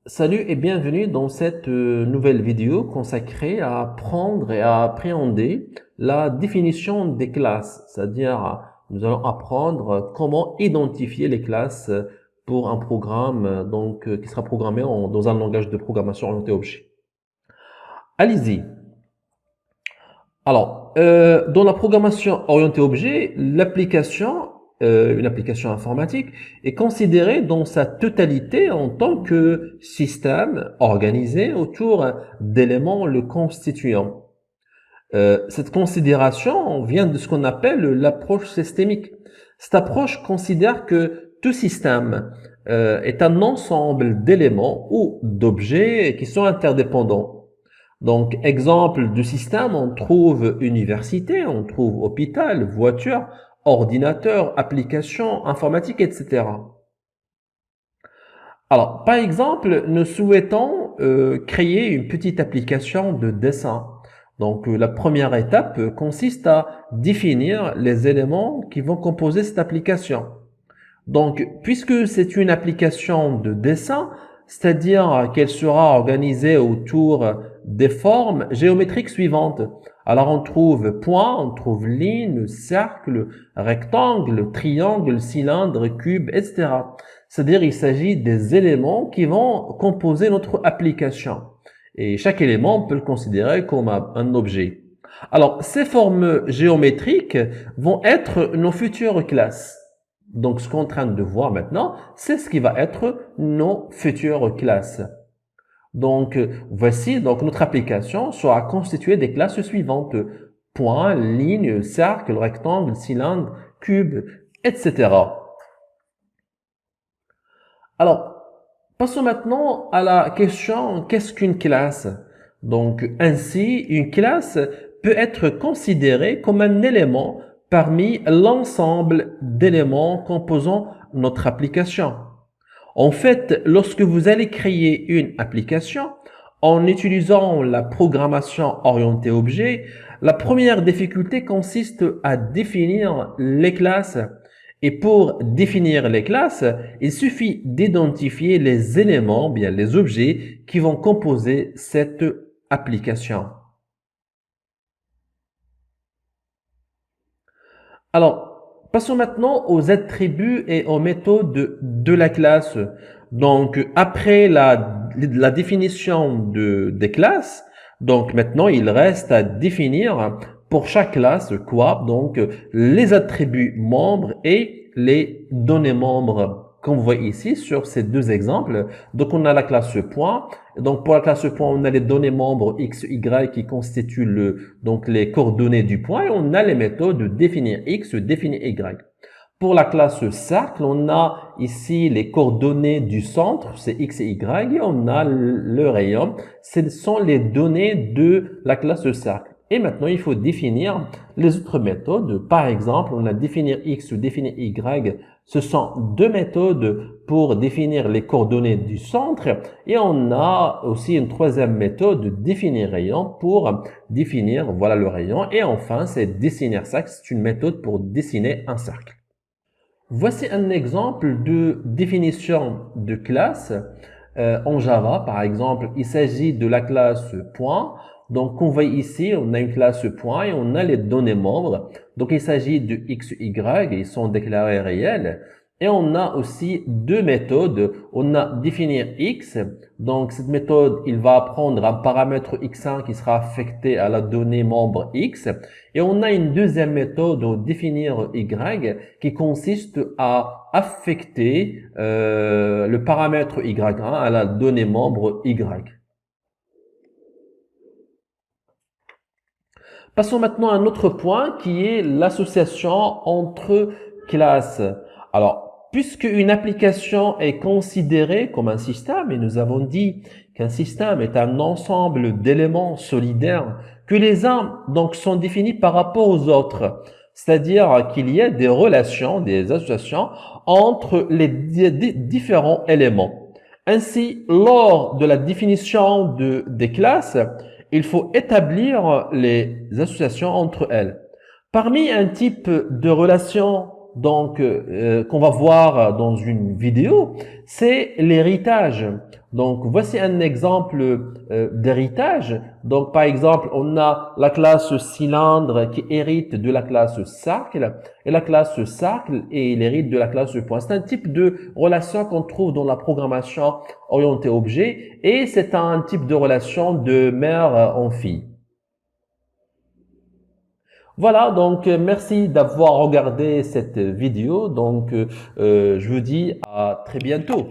Salut et bienvenue dans cette nouvelle vidéo consacrée à apprendre et à appréhender la définition des classes, c'est-à-dire nous allons apprendre comment identifier les classes pour un programme qui sera programmé dans un langage de programmation orienté objet. Allez-y. Alors, dans la programmation orientée objet, une application informatique, est considérée dans sa totalité en tant que système organisé autour d'éléments le constituant. Cette considération vient de ce qu'on appelle l'approche systémique. Cette approche considère que tout système est un ensemble d'éléments ou d'objets qui sont interdépendants. Donc, exemple de système, on trouve université, on trouve hôpital, voiture, ordinateur, application informatique, etc. Alors, par exemple, nous souhaitons créer une petite application de dessin. Donc, la première étape consiste à définir les éléments qui vont composer cette application. Donc, puisque c'est une application de dessin, c'est-à-dire qu'elle sera organisée autour des formes géométriques suivantes. Alors, on trouve point, on trouve ligne, cercle, rectangle, triangle, cylindre, cube, etc. C'est-à-dire il s'agit des éléments qui vont composer notre application. Et chaque élément, on peut le considérer comme un objet. Alors, ces formes géométriques vont être nos futures classes. Donc, ce qu'on est en train de voir maintenant, c'est ce qui va être nos futures classes. Donc, voici, donc notre application sera constituée des classes suivantes. Point, ligne, cercle, rectangle, cylindre, cube, etc. Alors, passons maintenant à la question, qu'est-ce qu'une classe? Donc, ainsi, une classe peut être considérée comme un élément parmi l'ensemble d'éléments composant notre application. En fait, lorsque vous allez créer une application, en utilisant la programmation orientée objet, la première difficulté consiste à définir les classes. Et pour définir les classes, il suffit d'identifier les éléments, bien les objets qui vont composer cette application. Alors, passons maintenant aux attributs et aux méthodes de la classe. Donc, après la définition des classes, donc maintenant, il reste à définir pour chaque classe quoi? Donc, les attributs membres et les données membres qu'on voit ici sur ces deux exemples. Donc, on a la classe point. Donc, pour la classe point, on a les données membres x, y qui constituent donc les coordonnées du point et on a les méthodes de définir x, définir y. Pour la classe cercle, on a ici les coordonnées du centre, c'est x et y, et on a le rayon, ce sont les données de la classe cercle. Et maintenant, il faut définir les autres méthodes. Par exemple, on a définir x ou définir y. Ce sont deux méthodes pour définir les coordonnées du centre. Et on a aussi une troisième méthode, définir rayon, pour définir, voilà le rayon. Et enfin, c'est dessiner cercle. C'est une méthode pour dessiner un cercle. Voici un exemple de définition de classe en Java. Par exemple, il s'agit de la classe point. Donc, on voit ici, on a une classe point et on a les données membres. Donc, il s'agit de x, y, ils sont déclarés réels. Et on a aussi deux méthodes. On a définir x. Donc, cette méthode, il va prendre un paramètre x1 qui sera affecté à la donnée membre x. Et on a une deuxième méthode de définir y qui consiste à affecter le paramètre y1 à la donnée membre y. Passons maintenant à un autre point qui est l'association entre classes. Alors, puisque une application est considérée comme un système, et nous avons dit qu'un système est un ensemble d'éléments solidaires que les uns donc sont définis par rapport aux autres, c'est-à-dire qu'il y a des relations, des associations entre les différents éléments. Ainsi, lors de la définition des classes, il faut établir les associations entre elles. Parmi un type de relation donc qu'on va voir dans une vidéo, c'est l'héritage. Donc voici un exemple d'héritage. Donc par exemple, on a la classe cylindre qui hérite de la classe cercle et la classe cercle et il hérite de la classe point. C'est un type de relation qu'on trouve dans la programmation orientée objet et c'est un type de relation de mère en fille. Voilà, donc merci d'avoir regardé cette vidéo. Donc je vous dis à très bientôt.